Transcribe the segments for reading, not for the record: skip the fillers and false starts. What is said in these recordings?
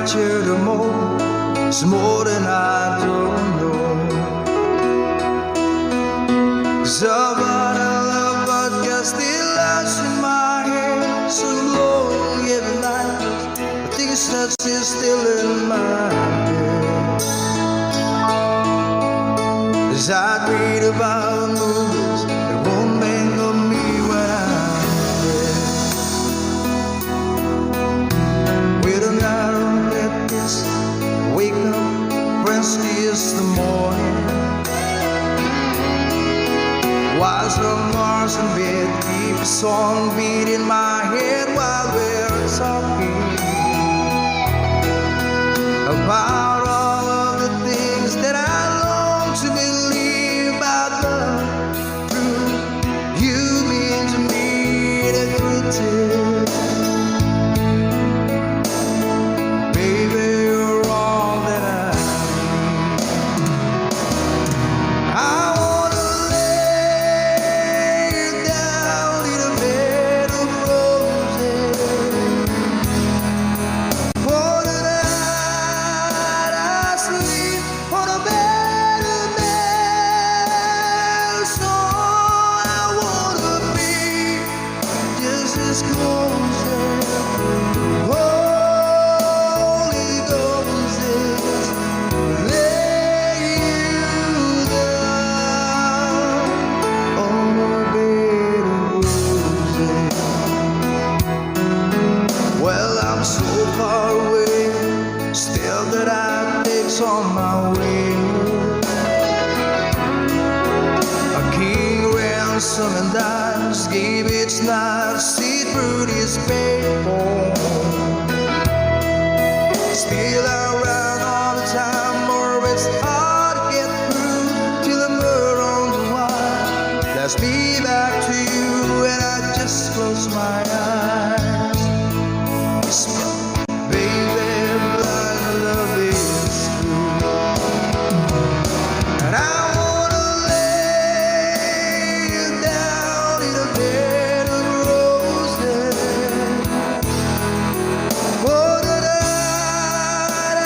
capture the more. It's more than I don't know. 'Cause of what I love, but you're still lost in my head. So long every night, I think it's not still in my head. As I read about movies that won't think of me when I'm dead. With an arrow that is wake up, Wednesday is the morning. While some Mars in bed, keep a song beat in my head while we're talking about all of the things that I long to believe about love. Through you mean to me the truth. Baby, you're all that I need. I wanna lay you down in a bed of roses. For the night I sleep on a bed of nails. So I wanna be just as close as Holy Ghost is. Lay you down on a bed of roses. Well, I'm so far away, still that I takes on my way. A king ransom and dimes gave its knife, see through this paper. Still around all the time, or it's hard to get through till the murder on the wire. Let's be back to you, and I just close my eyes. Whisper, baby, blind love is true. And I wanna lay you down in a bed of roses. For the night I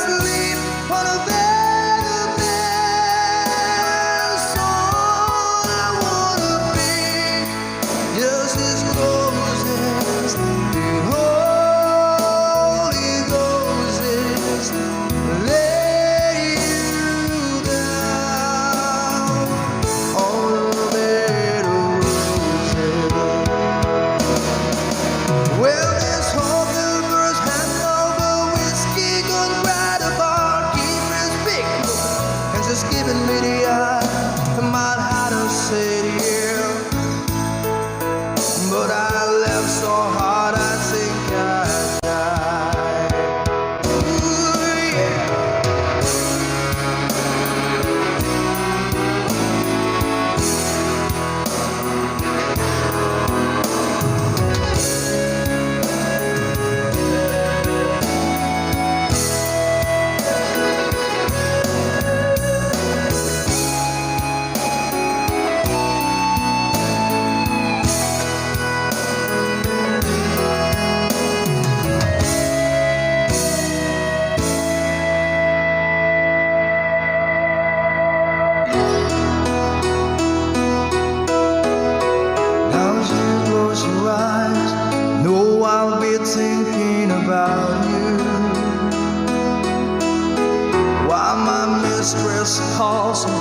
sleep on a bed of nails. So I wanna be just as close as the Holy Ghost is. Lay you down on a bed of roses. Well, this whole universe has over whiskey, gone right apart, keep his big look, and just giving me the eye. I might have to say yeah, but I left so hard I think I died. Ooh, yeah. Now as you close your eyes, know I'll be thinking about you. While my mistress calls me,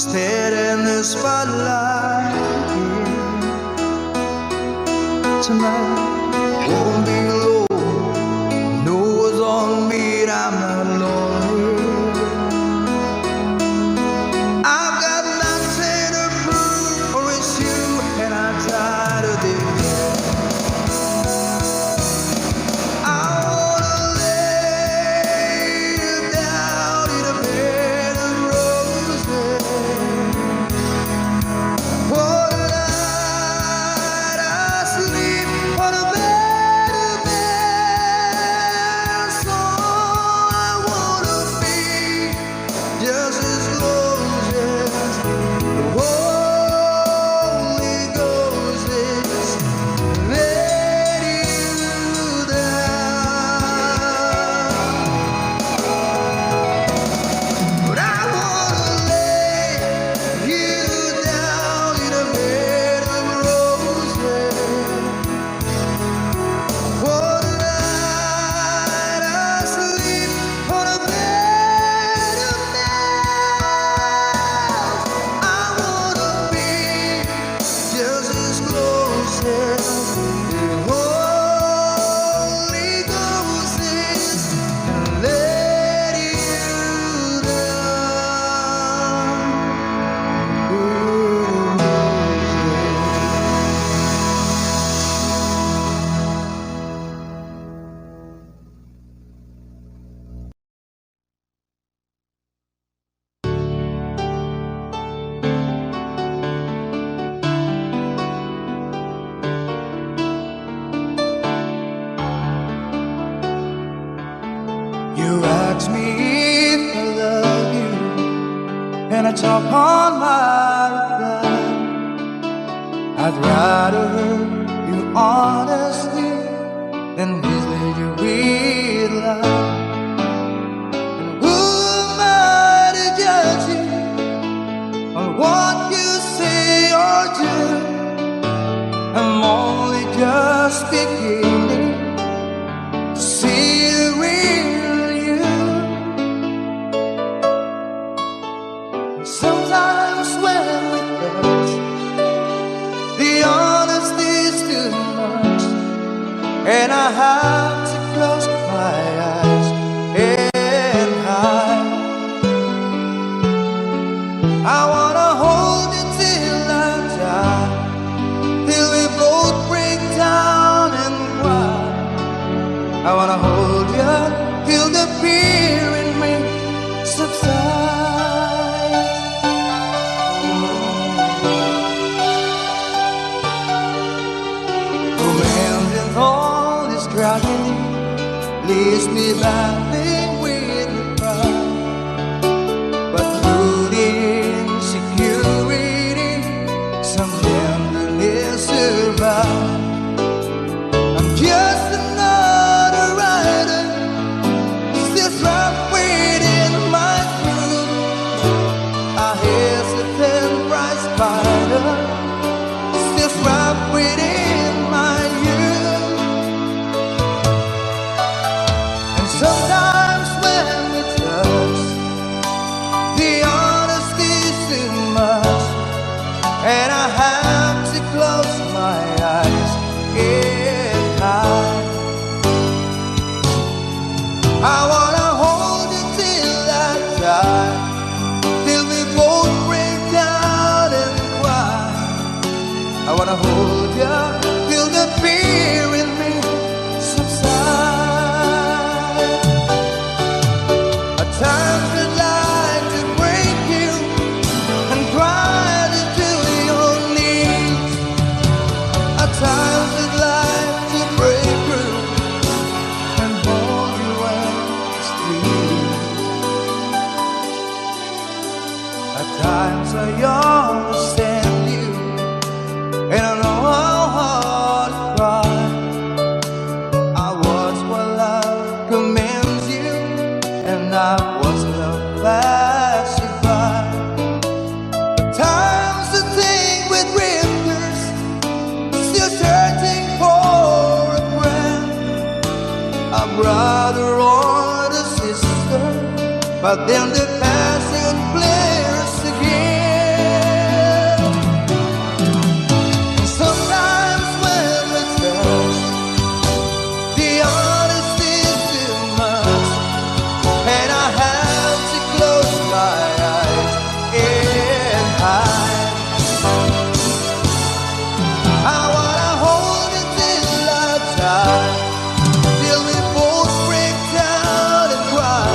stead in the spotlight. Tonight won't be low, no it's on me, I'm not lonely. I've got nothing to prove, for it's you, and I'm tired of this. I wanna lay you down in a bed of roses. For the night I sleep on a bed of You ask me if I love you, and I talk on my reply. I'd rather hurt you honestly than mislead you with lies. And who am I to judge you on what you say or do? I'm only just beginning to see the real you. And sometimes when we touch, the honesty's too much, and I have to close my eyes and hide. I wanna hold you till I die, till we both break down and cry. I wanna hold you till the fear in me subsides. Romance and all this tragedy leaves me battling with the pride, but through the insecurity, some tenderness survives. I'm just another rider, still trapped within my groove. A hesitant bright spider, still trapped within my youth. And sometimes when we touch, the honesty's too much, and I have to close my eyes and hide. I wanna hold you till I die, till we both break down and cry. I wanna hold you till the fear in me subsides. At times I'd like to break you and cry into your knees. At times I'd like to break through and hold you endlessly. At times I understand you, and I know how hard to cry. I was what love commands you, and I was love pacified. At times I think with drifters, still searching for a friend, a brother or a sister, but then the passion flares again. And sometimes when we touch, the honesty's too much, and I have to close my eyes and hide. I wanna hold you till I die, till we both break down and cry.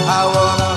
I wanna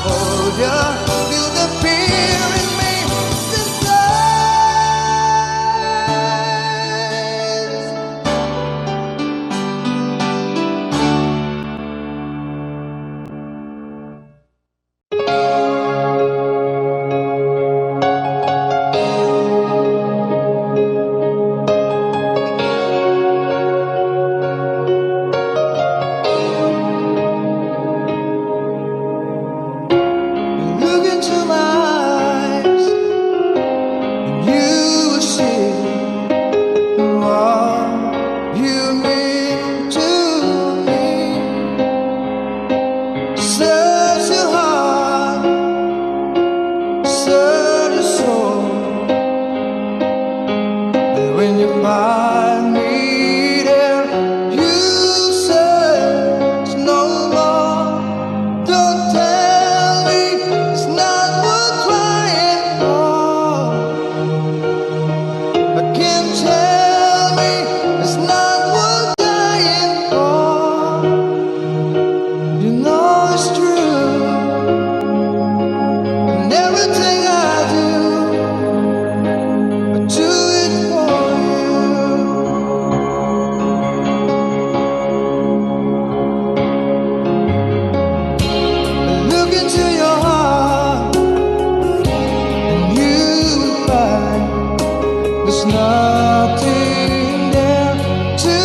There's nothing there to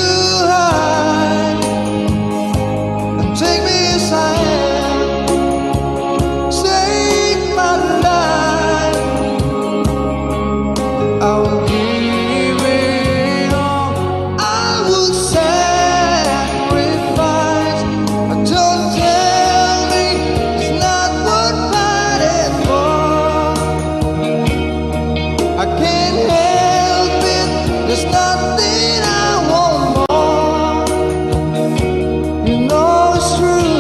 hide. And take me aside, save my life. I will give it all, I will sacrifice. Don't tell me it's not worth fighting for. I can't help it, there's nothing I want more. You know it's true,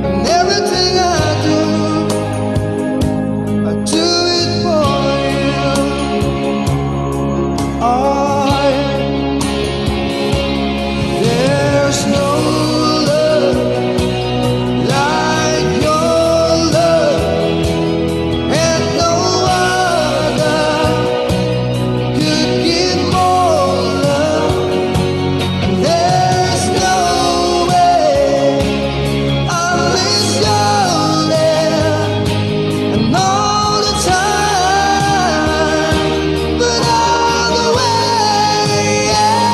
and everything I do it for you. Oh, there's no love like your love, and no other could give more love. And there's no way unless you're there, and all the time, but all the way, yeah.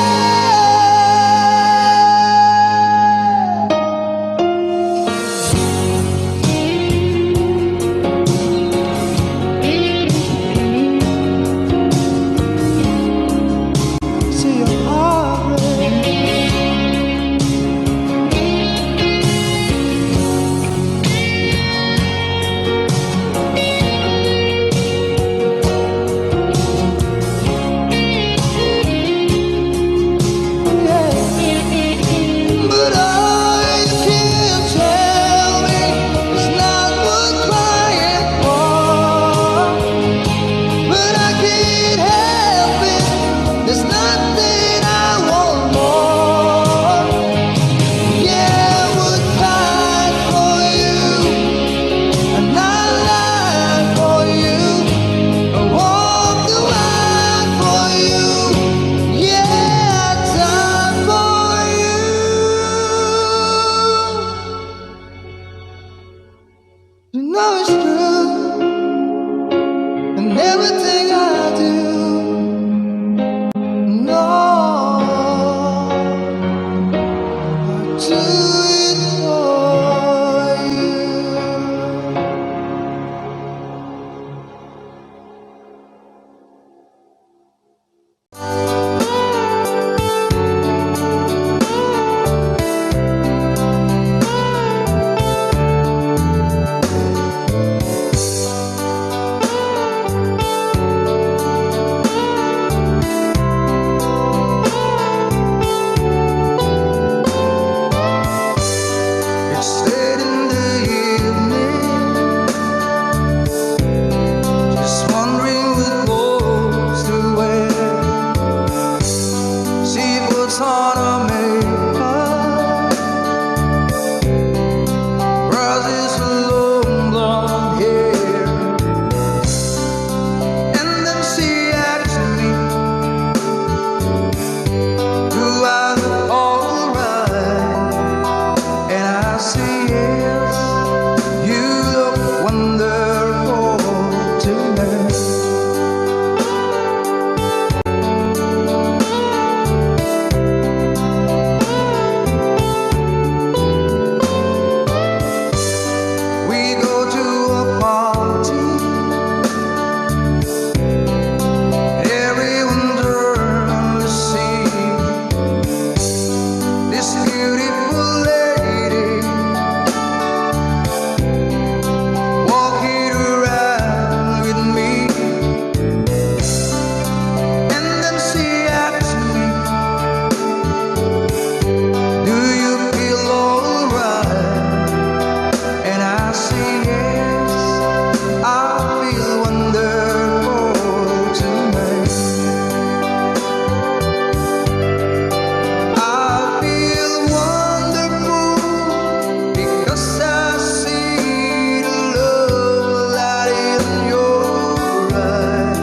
See your heart break. But all you can tell me is not worth crying for. But I can't help it, there's nothing I want more. Yeah, I would fight for you, and I lie for you, I walk the line for you. Yeah, I die for you. You know it's true, and everything I do, no, I do it for you. It's late in the evening, just wondering what goes to where. See what's on her makeup, brushes her long blonde hair, and then she asks me, do I look alright? And I say yes, you look wonderful tonight. We go to a party, everyone's around to see this beautiful lady walking around with me. And then she asks me, do you feel alright? And I say yes, I feel wonderful tonight. I feel wonderful because I see the love light in your eyes.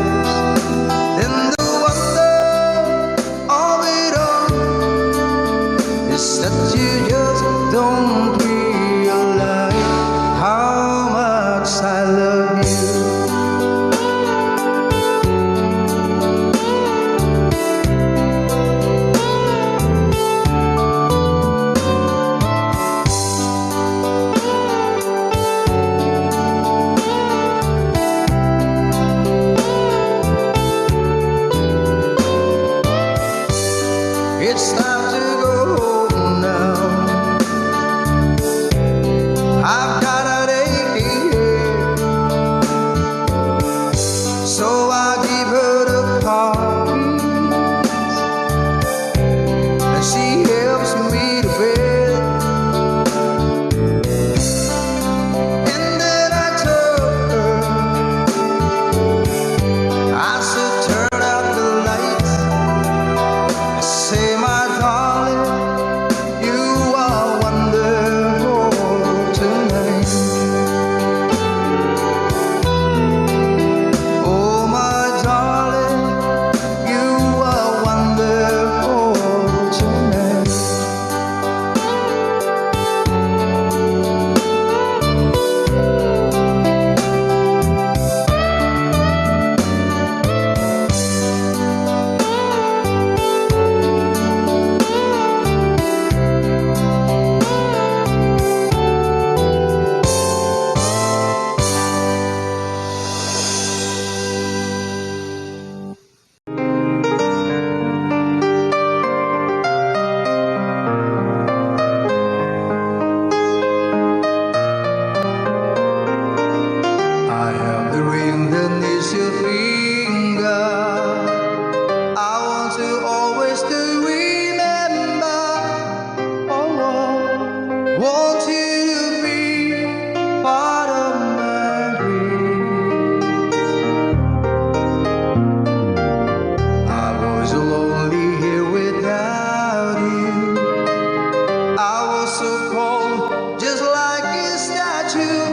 Then the wonder of it all is that you just don't realize how much I love you. want you to be part of my dream. I was lonely here without you. I was so cold, just like a statue.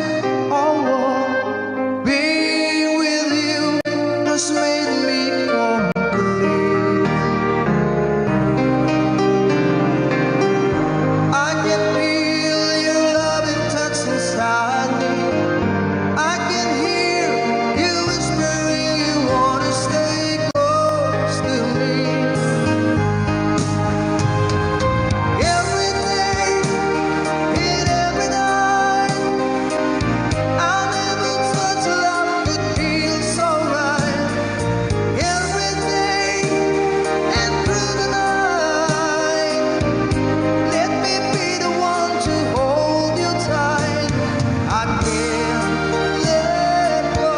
Oh, being with you has made me complete. I can feel your loving touch inside me. I can hear you whispering you want to stay close to me. Every day and every night, I'll never touch a love that feels so right. Every day and through the night, let me be the one to hold you tight. I can't let go.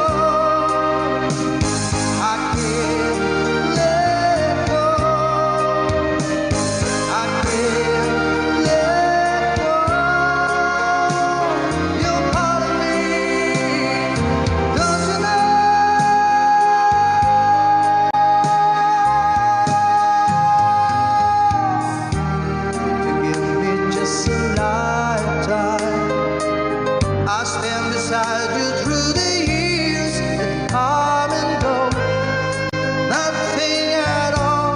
I can't let go. I can't let go. You're part of me, don't you know? To give me just a lifetime, I stand beside you through the years that come and go. Nothing at all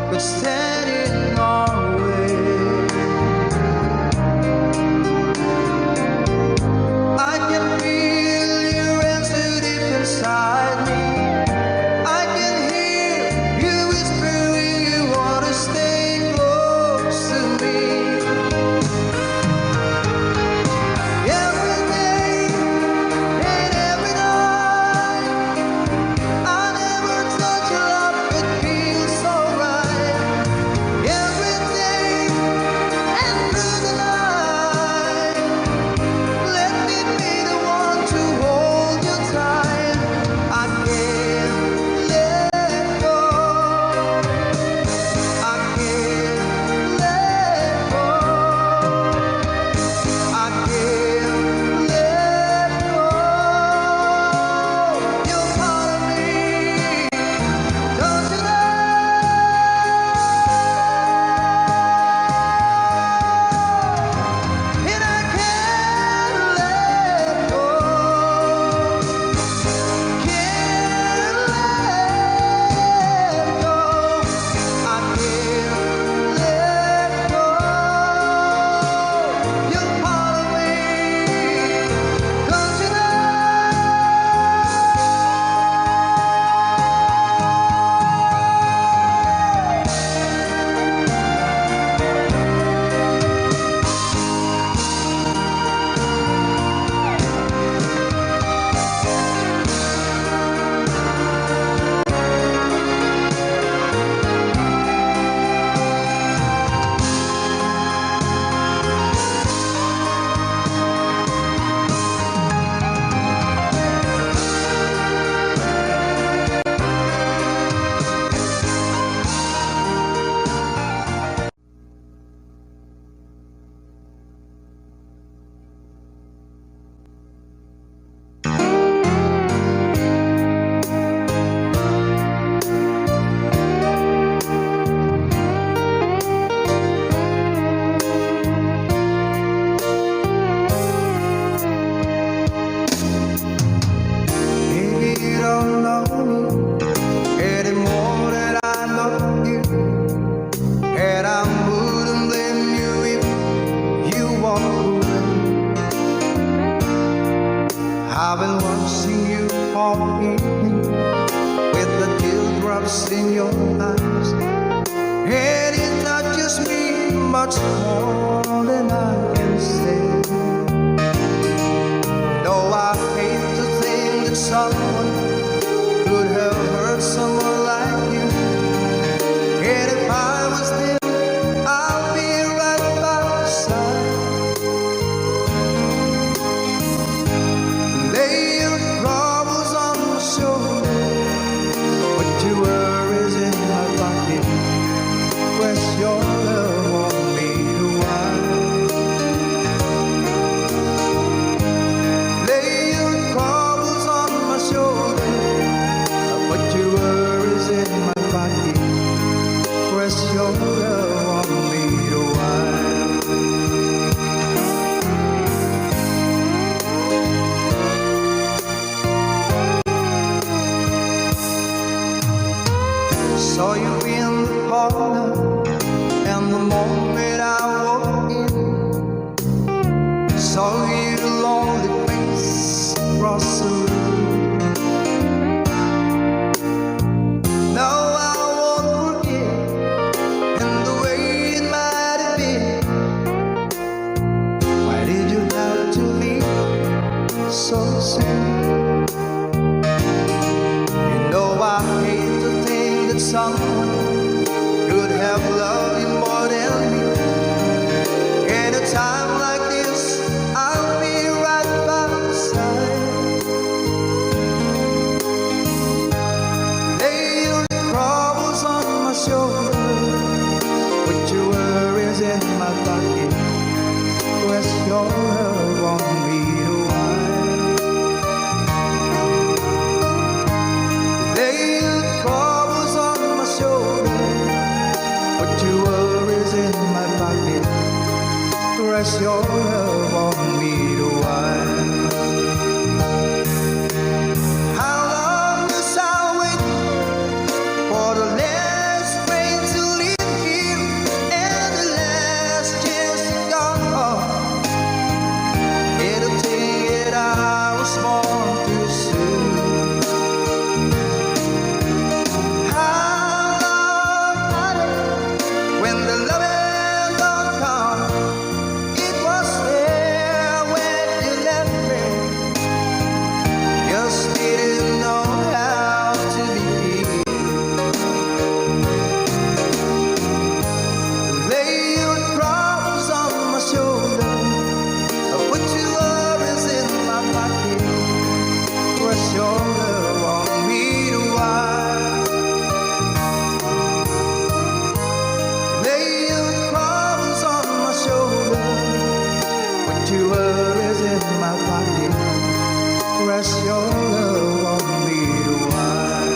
could stand in our way. I can feel your answer deep inside me. I can hear you whispering you want to stay close to me. Every day and every night, I never touch a love that feels so right. Every day and through the night, let me be the one to hold you tight. I can't let go. I can't let go. I can't let go. You're part of me, don't you know? And I can't let go. Can't let go. I can't let go. You're part of me, don't you know? Maybe you don't know me anymore that I love you, and I wouldn't blame you if you walk away. I've been watching you all evening with the teardrops in your eyes, and it touches me much more than I can say. Though I hate to think that someone could have hurt someone like you, and if I was there, I'll be right by your side. Lay your troubles on my shoulder, put your worries in my pocket. Rest your love on me a while. a sin. You know I hate to think that someone could have loved you more than me. In a time like this, I'll be right by your side. Lay your troubles on my shoulder, put your worries in my pocket. Rest your love on me a while. Lay your troubles on my shoulder, put your worries in my pocket. Rest your love on me a while. How long must I wait for the last train to leave here and the last chance to go home? It'll take it I was born too soon. How long, honey, when the loving don't come? It was there when you left me. Just didn't know how to begin. Lay your troubles on my shoulder, put your worries in my pocket. Rest your love on me a while. Lay your troubles on my shoulder, put your worries in my pocket. Rest your love on me a while.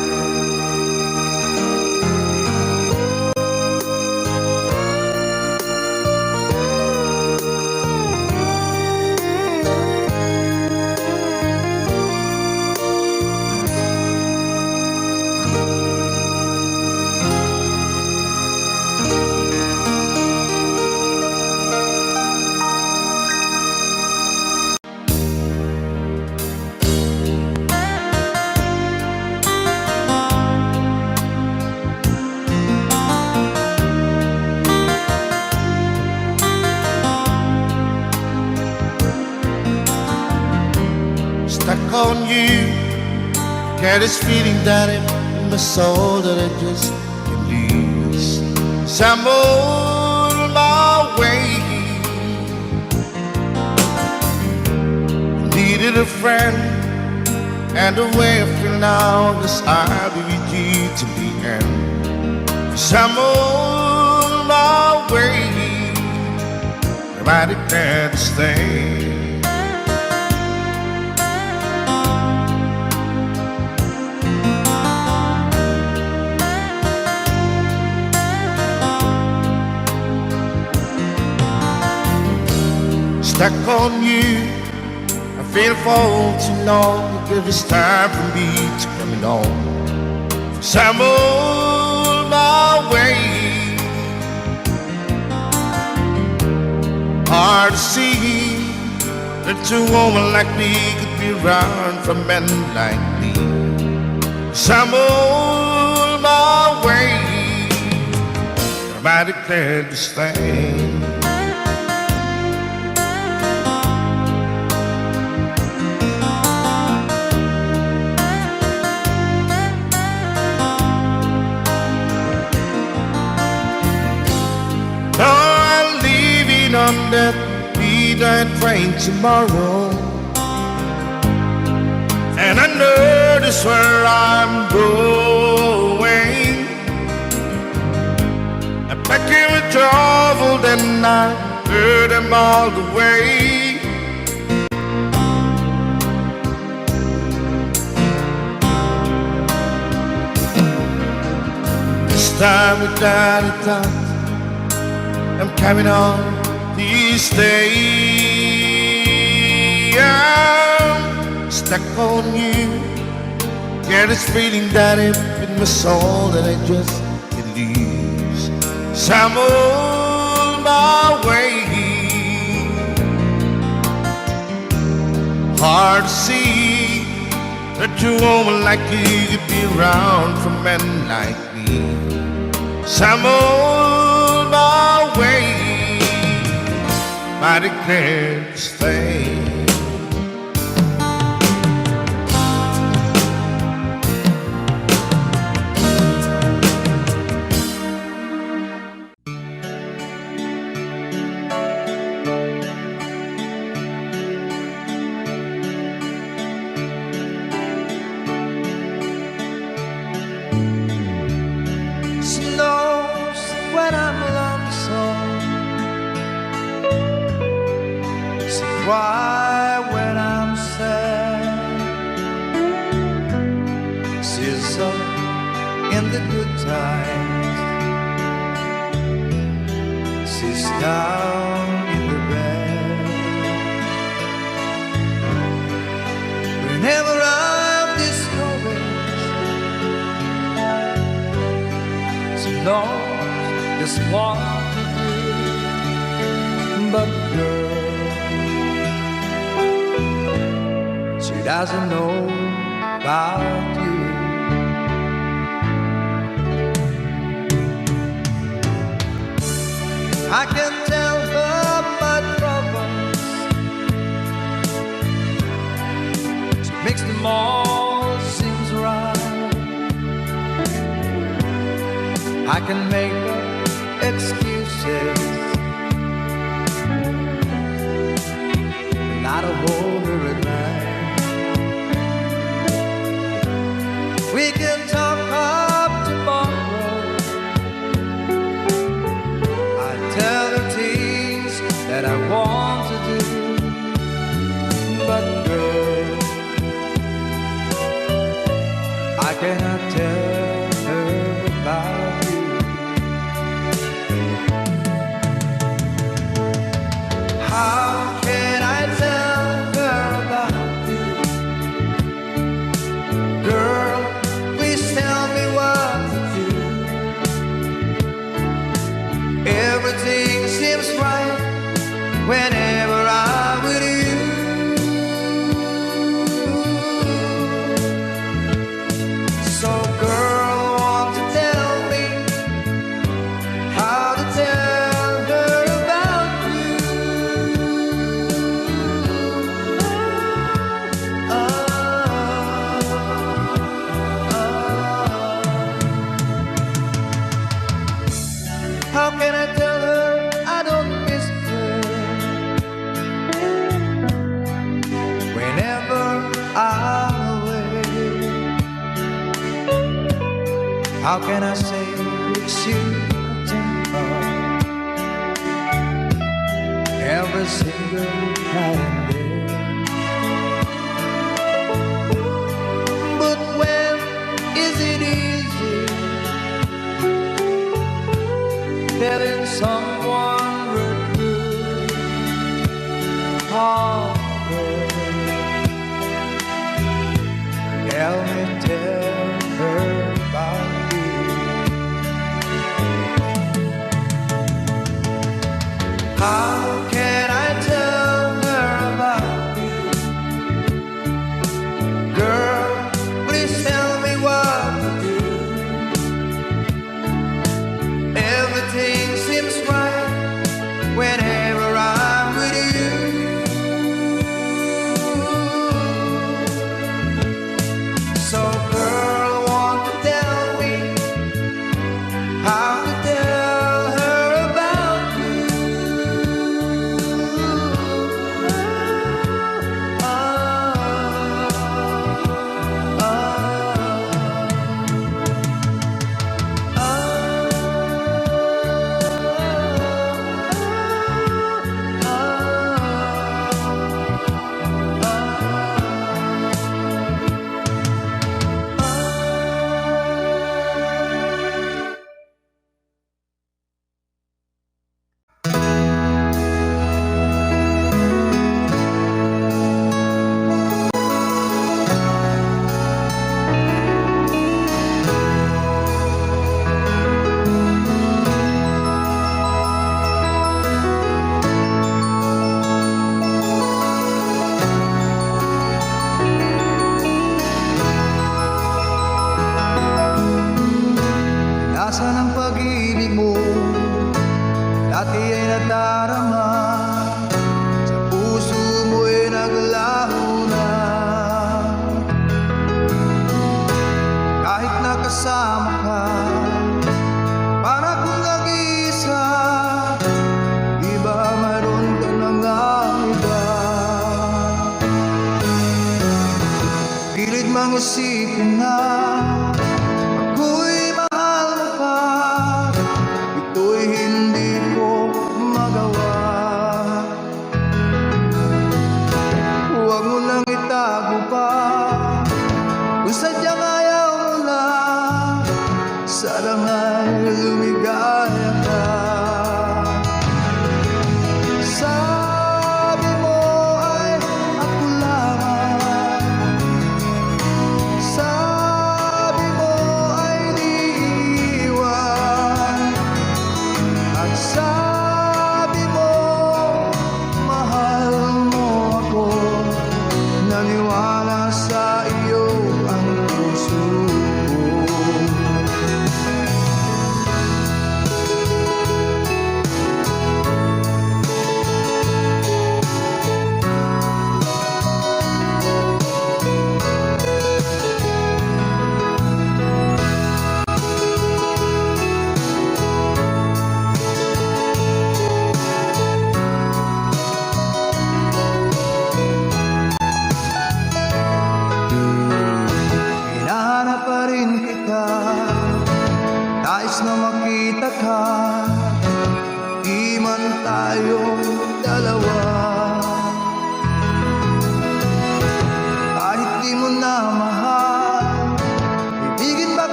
Stuck on you, got this feeling that in my soul that I just can't lose. So I'm on my way. Needed a friend, and the way I feel now is I'll be with you to the end. So I'm on my way, I declare to stay. Stuck on you, I feel for too long. Give this time for me to coming on. So I'm on my way. Hard to see that a woman like me could be around for men like me. So I'm on my way. I declare to stay. On that midnight train tomorrow, and I know that's where I'm going. I'm packing with trouble, then I heard them all the way. This time without a doubt, I'm coming on. These days I'm stuck on you. Get this feeling that it's in my soul that I just can't lose. So I'm on my way. Hard to see that a woman like you could be around for men like me. So I'm on my way. I declare to stay. cry when I'm sad. She's up in the good times, she's down in the bad. Whenever I'm discouraged, she knows just what to do. But girl, she doesn't know about you. I can tell her my troubles, she makes them all seems right. I can make her excuses, not a hold her at night. We can talk up tomorrow, I tell her things that I want to do. But girl, I cannot tell her about you. How can I tell her about you? Girl, please tell me what to do. Everything seems right whenever I'm with you. So girl, want to tell me how to tell her about you. How can I tell her I don't miss her whenever I'm away? How can I say she temper every single night and day? But when is it easy telling someone we're through? Oh, girl, help me tell her about you. How can I tell her about you? Girl, please tell me what to do. Everything seems right whenever I'm with you. So girl, want to tell me how to tell her about you. Nasaan ang pag-ibig mo? Dati ay nadarama, sa puso mo'y naglaho na. Kahit nakasama ka, para kung nag-iisa, di ba mayroon ka mga iba? Pilit mang isipin na ako'y mahal mo pa, ito'y hindi ko magawa.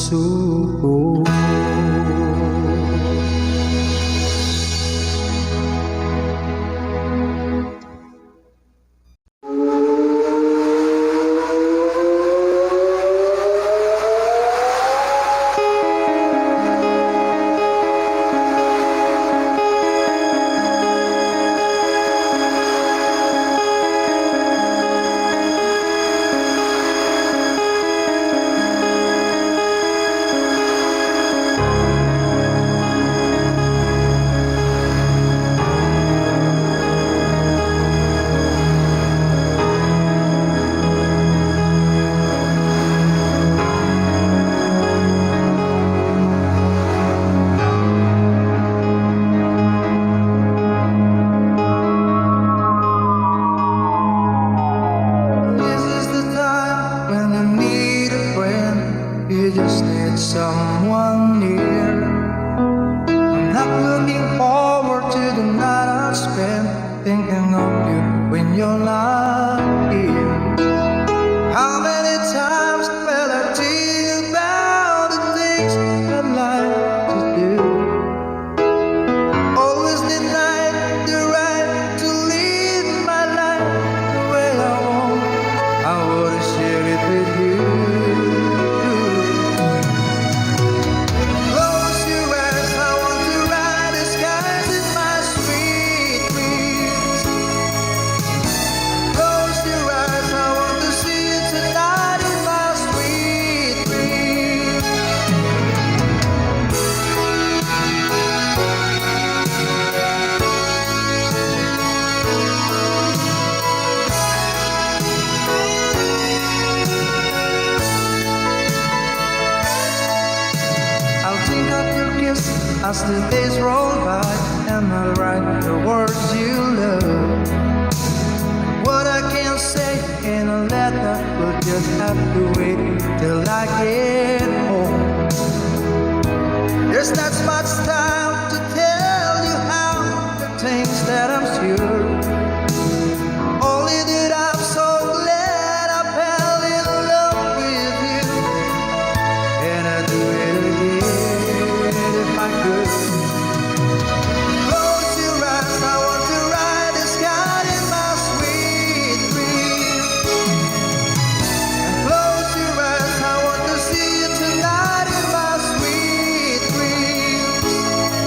puso. This is the time when you need a friend. You just need someone near. I'm not looking forward to the night I spend thinking of you when you're not here. How many times will I think about the things I'd like to do? Always denied the right to live my life the way I want. I would share it with you. Close your eyes, I want to ride the skies in my sweet dreams. Close your eyes, I want to see you tonight in my sweet dreams. I'll think of your kiss as the days roll by, and I'll write the words you love. What I can't say in a letter will just have to wait till I get home. There's not much time to tell you how the things that I'm sure. Only that I'm so glad I fell in love with you, and I'd do it again if I could. Close your eyes, I want to ride the sky in my sweet dreams. Close your eyes, I want to see you tonight in my sweet dreams.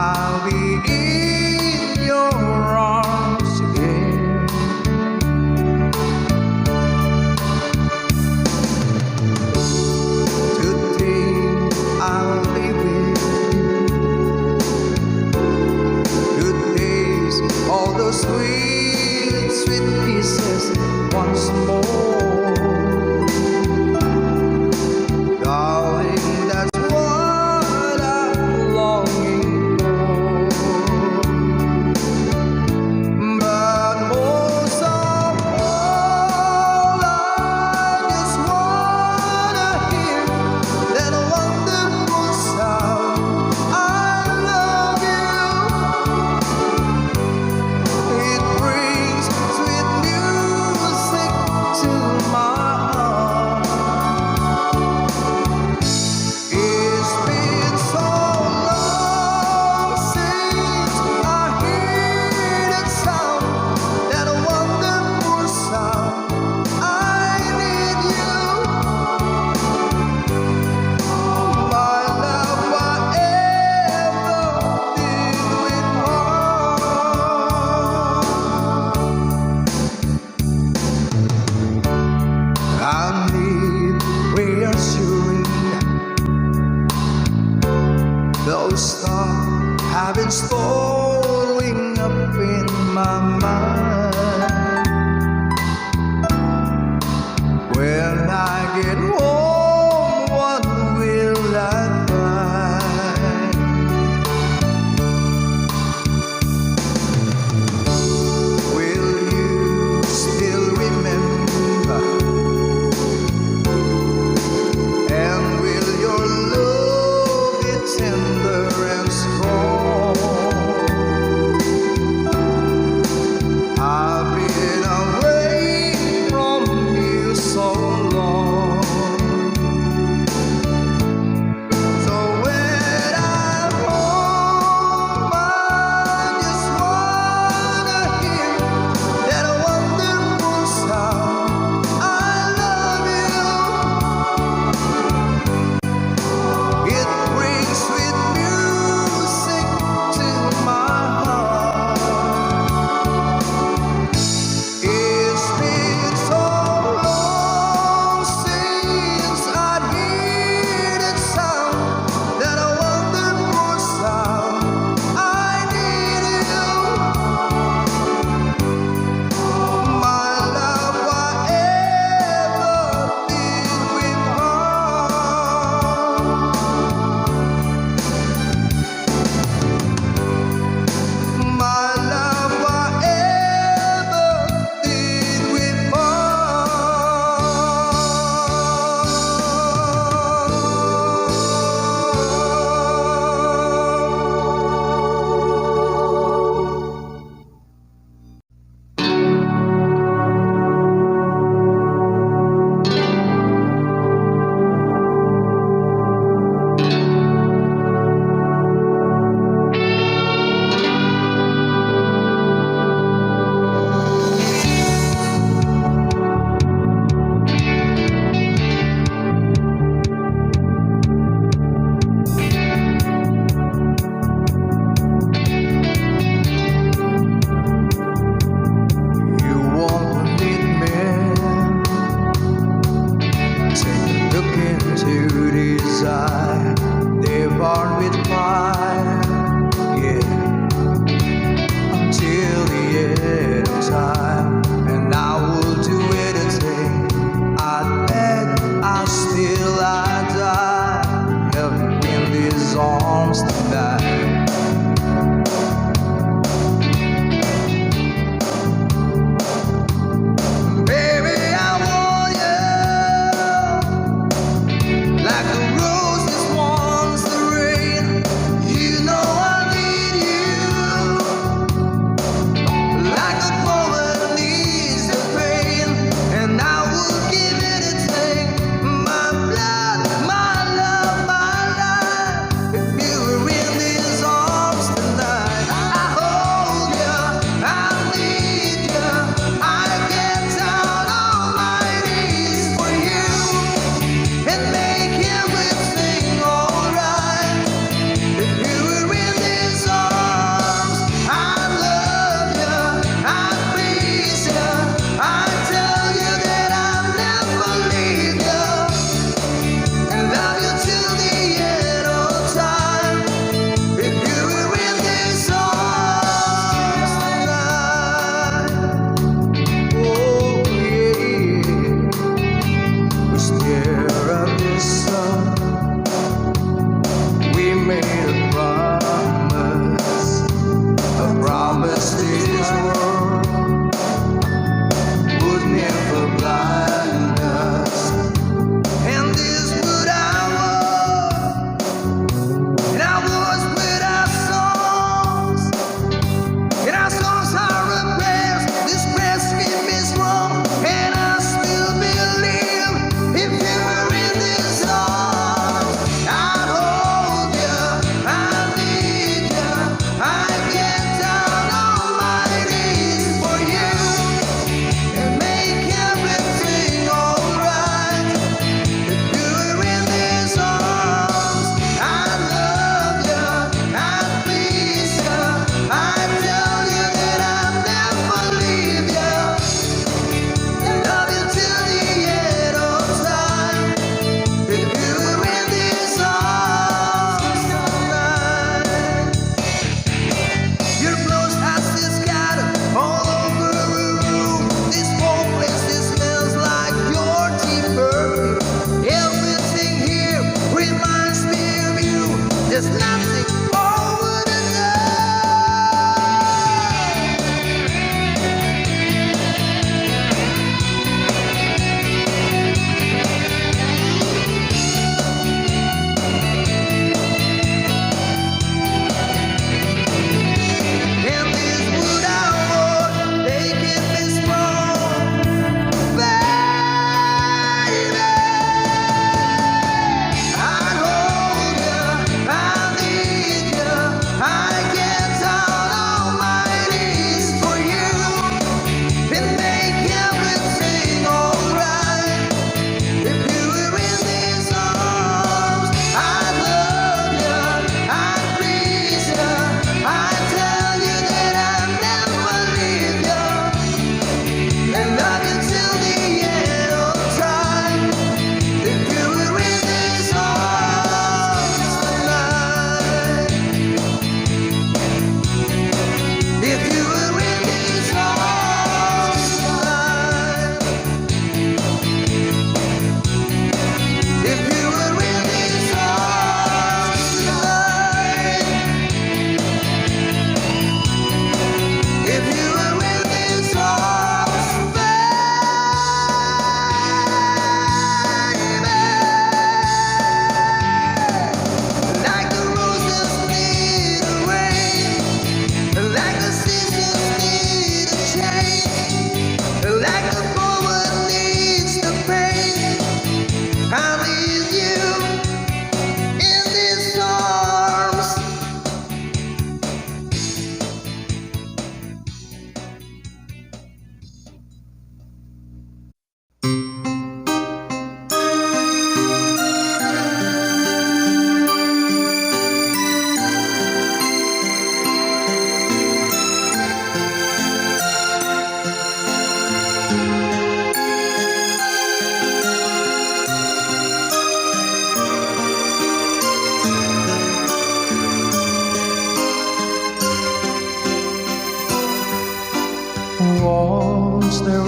I'll be in your arms again. Today I'll be with you. Good days, all those sweet, sweet kisses once more. Darling, that's what I'm longing for. But most of all, I just wanna hear that wonderful sound. I love you. It brings sweet music to my heart. It's been so long since I hear that sound, that wonderful sound. I need you, my love, whatever did with heart. I need reassuring. Those thoughts have been storing up in my mind. When I get home, what will I find? Will you still remember? And will your love be tender and strong? I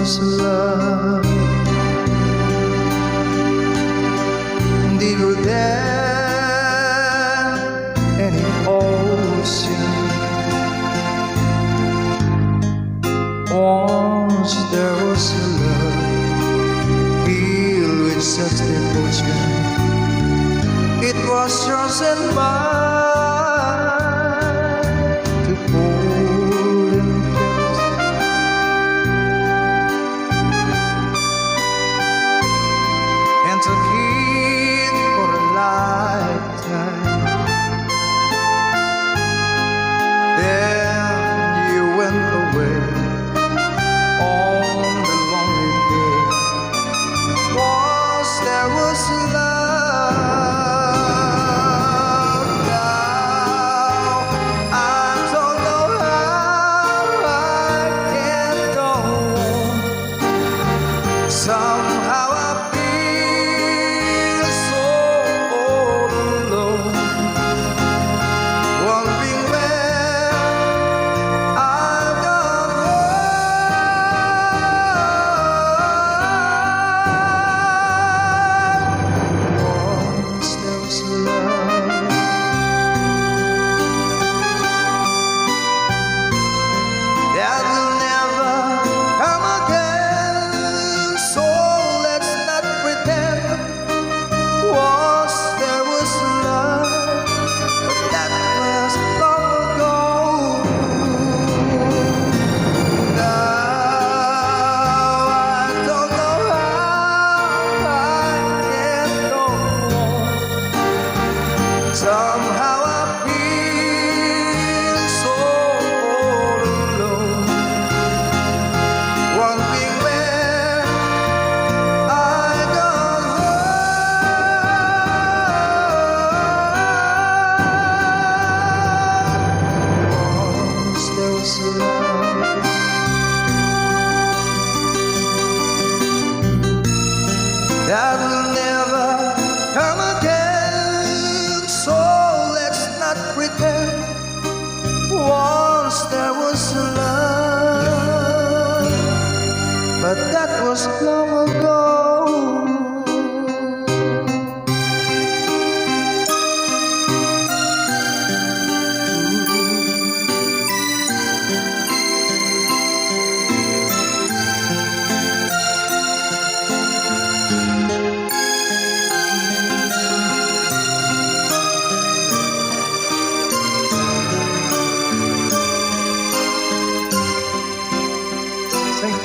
was love, deeper than any ocean. Once there was a love filled with such devotion. It was yours and mine to hold and kiss. And to keep for a lifetime. Then you went away on the lonely day. Once there was love. Now I don't know how I can go on. Somehow I feel so all alone, wondering where I've gone wrong. Once there was love, that will never come again. So let's not pretend. Once there was love, but that was long ago. Now I don't know how I can go on. Somehow I feel so all alone, wondering where I gone wrong. Once there was love, that will never come again. So let's not pretend. Once there was love, but that was long ago. Sing.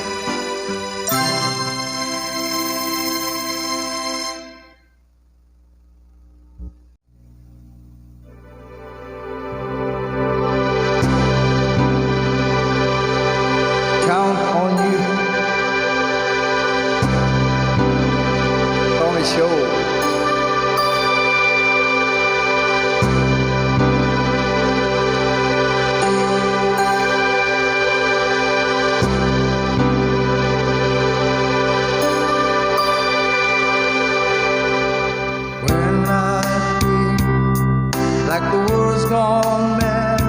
Count on you, Tommy Show. When I feel like the world's gone mad,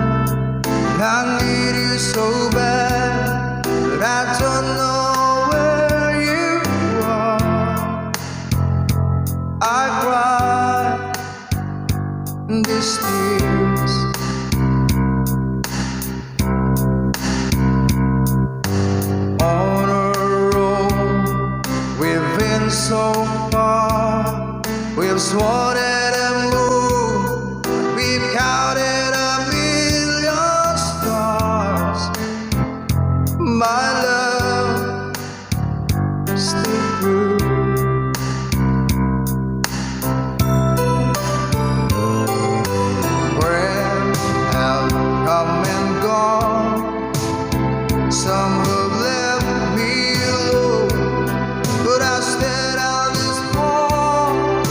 I need you so bad, but I don't know where you are. I cry these tears on a road. We've been so far, we've sworn at a moon, we've counted a million stars. My love still true. Friends have come and gone, some have left me alone, but I stand out this far.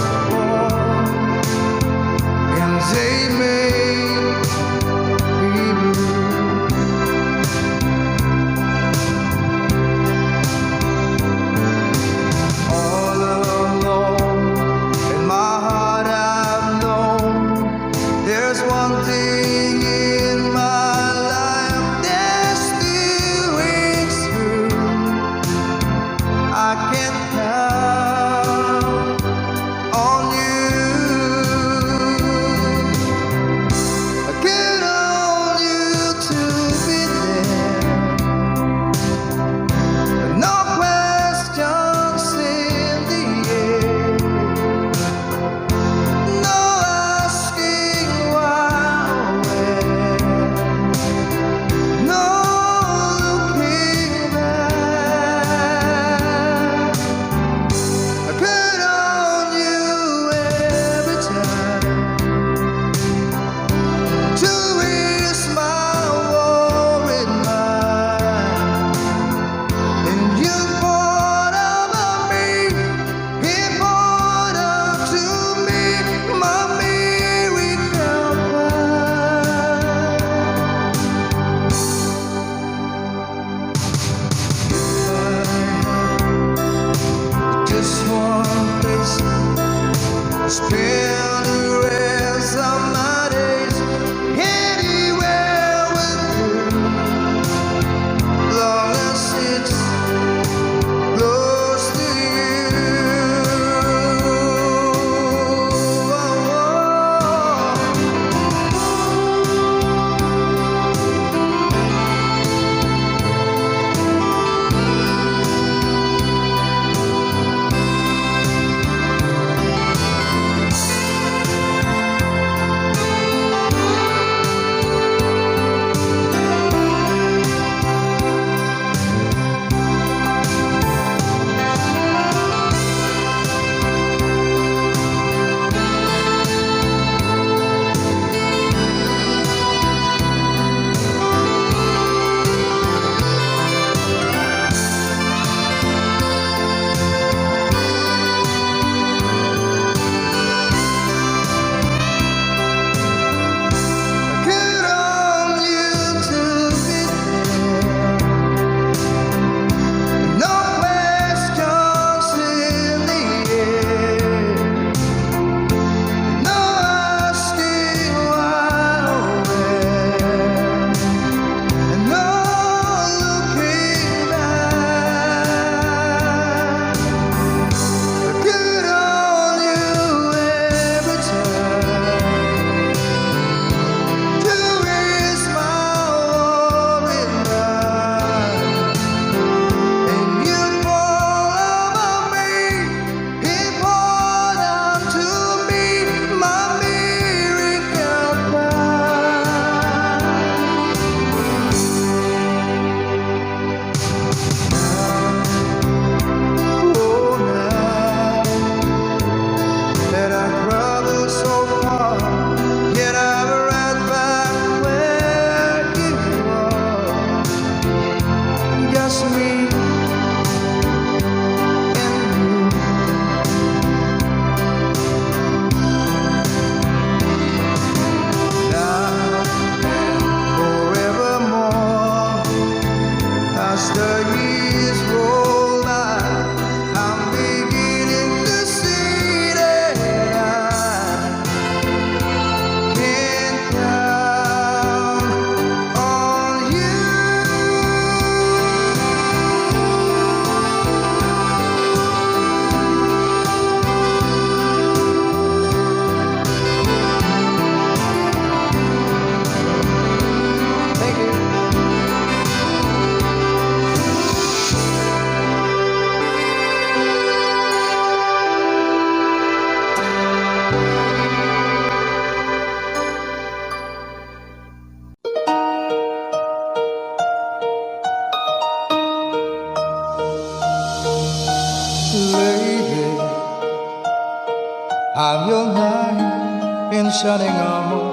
I'm your knight in shining armor,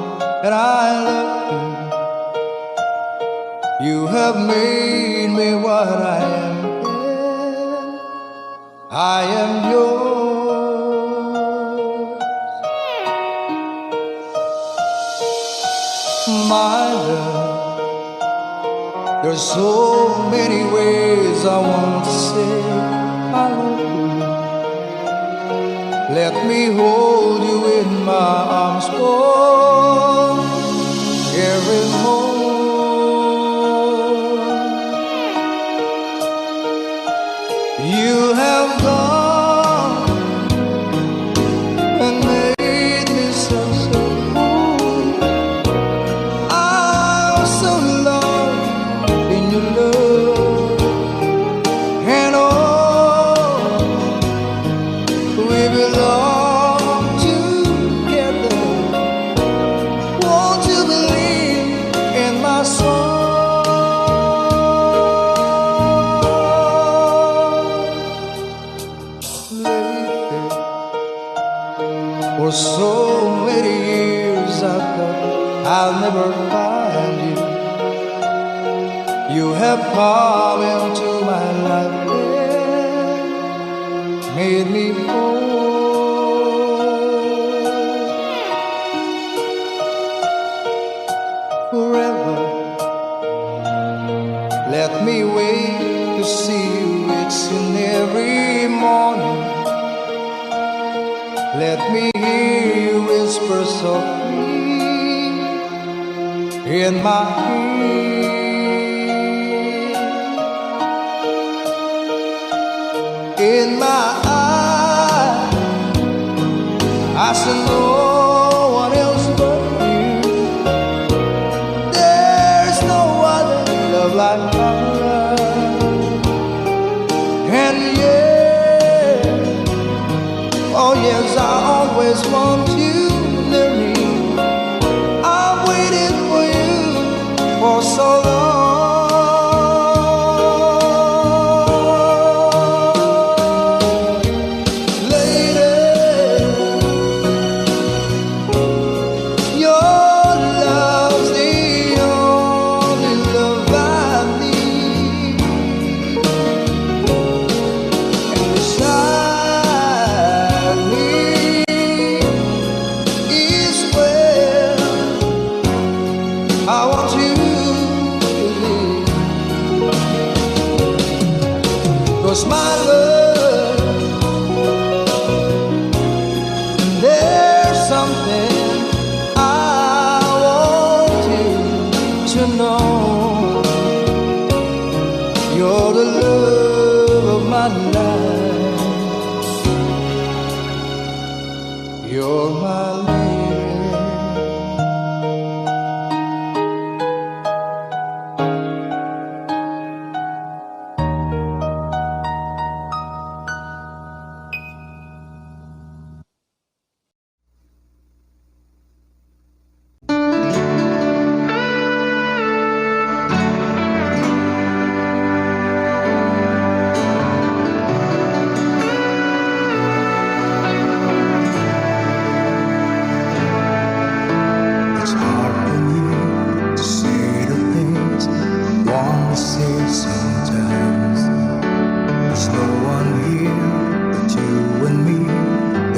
and I love you. You have made me what I am. I am yours, my love. There's so many ways I want to say I love you. Let me hold you in my arms for every moment. You have gone and made me so cool. I'm so lost in your love, and oh, we belong together. Won't you believe in my song? Lately, for so many years I thought I'll never find you. You have come into my life and made me whole. Forever, let me wait to see you. It's in every morning. Let me hear you whisper softly in my ear. In my eyes, I see no one else but you. There's no other love like my love. And yeah, oh yes, I always want you near me. I've waited for you for so long. I want you to live, 'cause my love, there's something I want you to know. You're the love of my life. You're my lady. It's hard for me to say the things I want to say sometimes. There's no one here but you and me.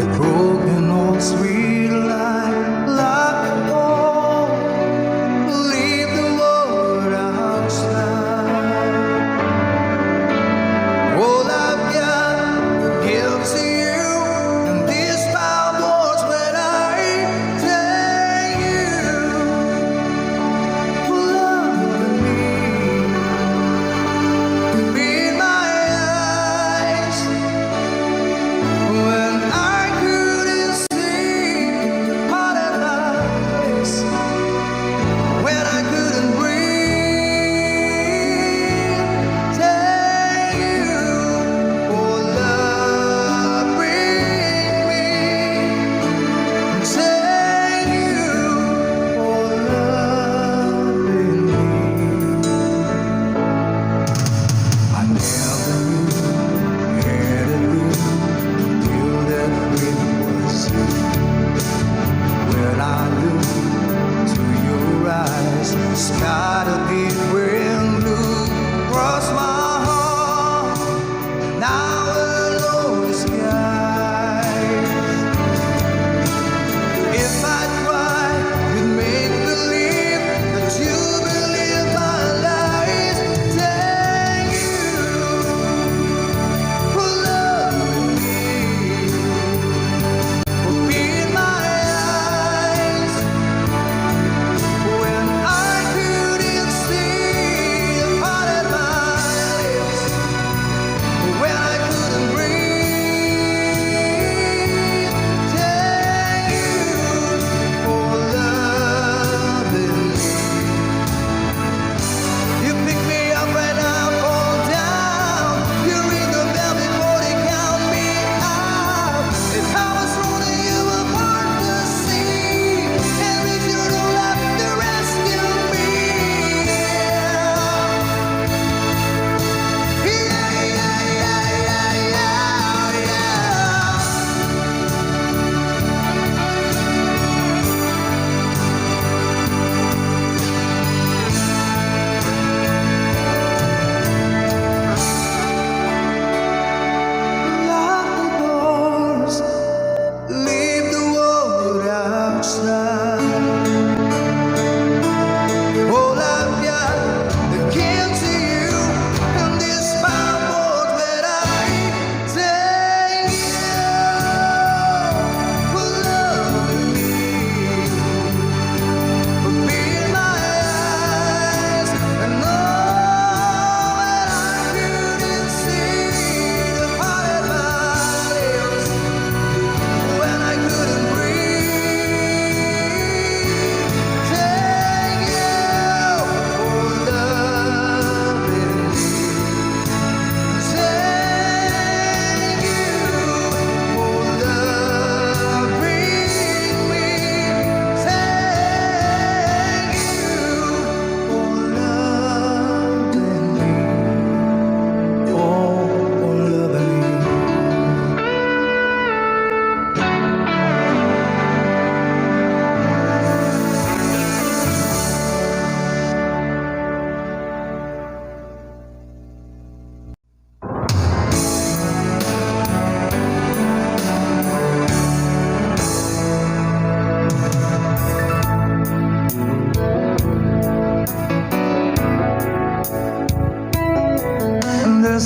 A broken old sweet life like home. Leave the world outside. All I've got gives to you, and these foul words when I tell you, love me.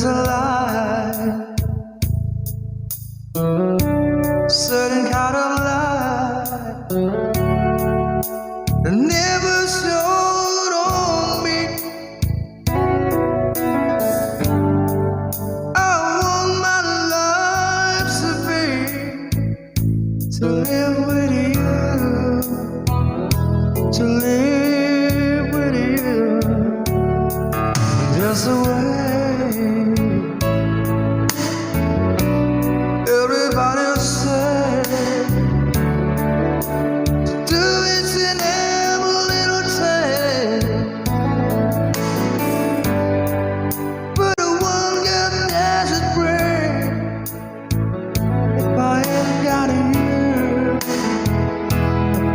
is a lie, certain kind of lie that never showed on me. I want my life to live with you, to live with you, just the way everybody said to do it in every little thing. But the one girl doesn't break if I ain't got you,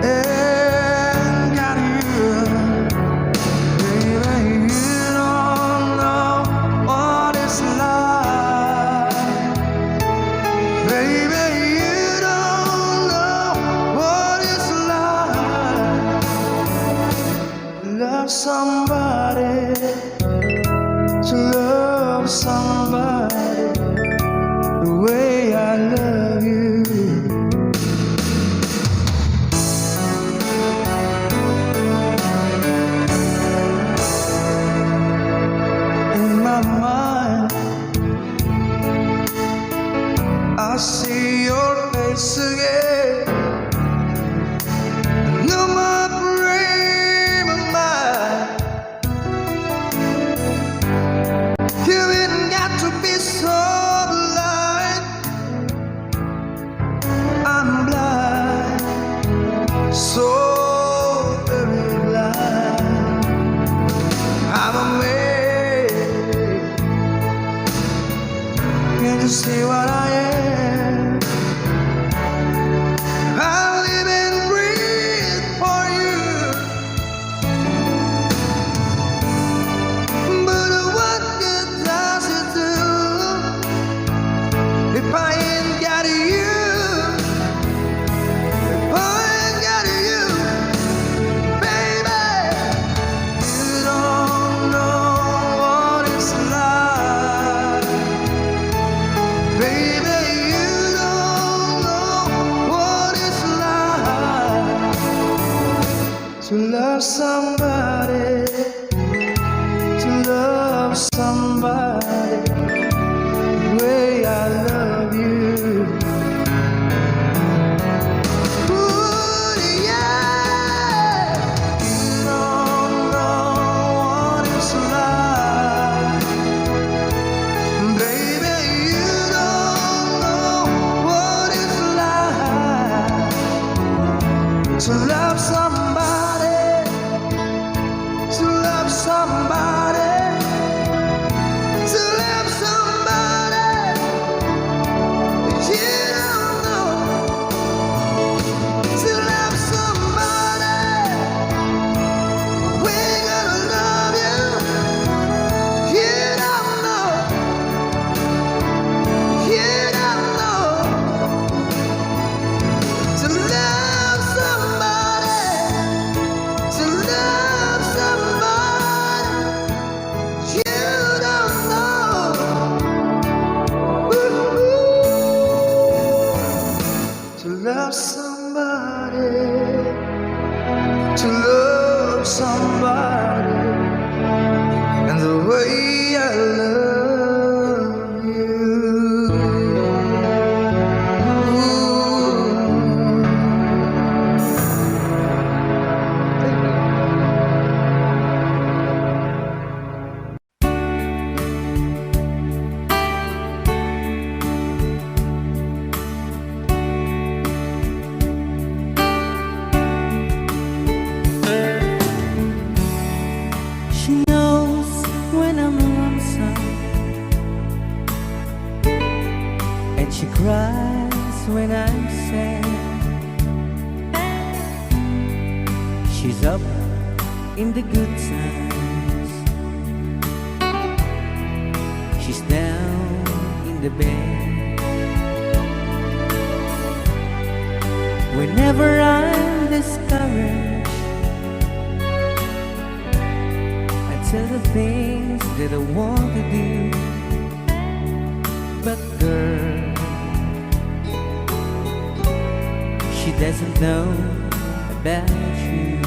ain't got you. Baby, you don't know what it's like. Baby, you don't know what it's like to love somebody, to love somebody the way I love you. In my mind, I see your face again. No more frame of mind. You ain't got to be so blind. I'm blind, so very blind. I'm a man. Can't you see what I am? I live and breathe for you. But what good does it do if I ain't got you? If I ain't got you, baby, you don't know what it's like. Baby, you don't know what it's like to love somebody, to love somebody the way I love you. Ooh, yeah. You don't know what it's like. Baby, you don't know what it's like to love somebody, to love somebody, to love somebody you don't know, to love somebody. We're gonna love you. You don't know, you don't know, to love somebody, to love somebody you don't know. Ooh, to love somebody, to love somebody, and the way I love you. She knows when I'm lonesome, and she cries when I'm sad. She's up in the good times, she's down in the bed. Whenever I'm discouraged, I tell the things that I want to do. But girl, she doesn't know about you.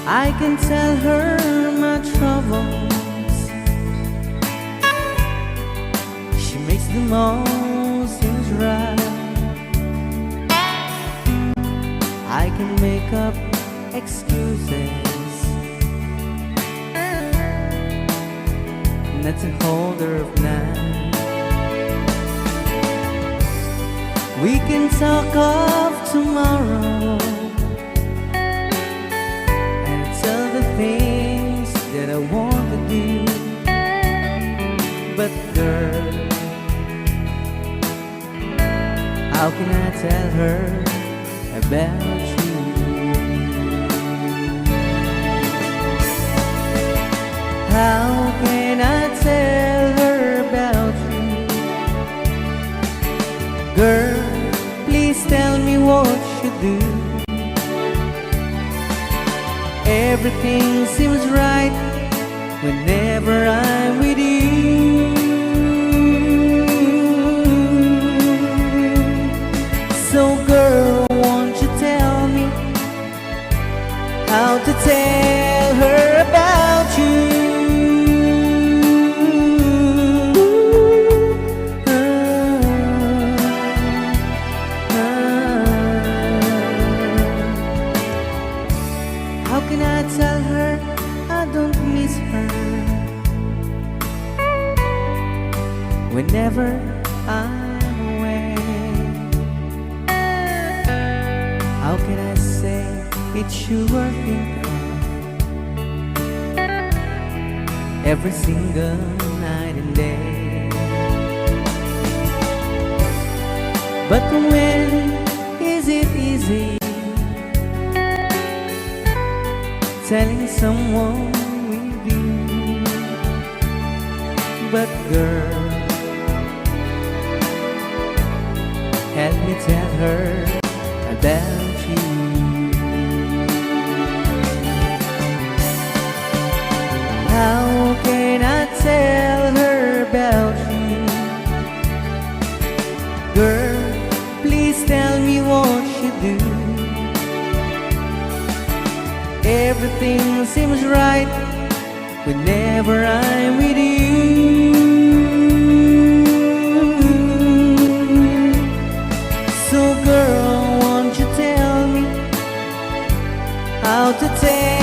I can tell her my troubles. She makes the most things right. I can make up excuses not to hold her of night. We can talk of tomorrow and tell the things that I want to do. But girl, how can I tell her about you? How can I tell her about you? Girl, please tell me what you do. Everything seems right whenever I'm with you. So girl, won't you tell me how to tell her about you? How can I tell her I don't miss her whenever I'm away? How can I say it's you I think of every single night and day? But when is it easy telling someone with you? But girl, help me tell her about you. How can I tell her about you? Girl, please tell me what you do. Everything seems right whenever I'm with you. So girl, won't you tell me how to tell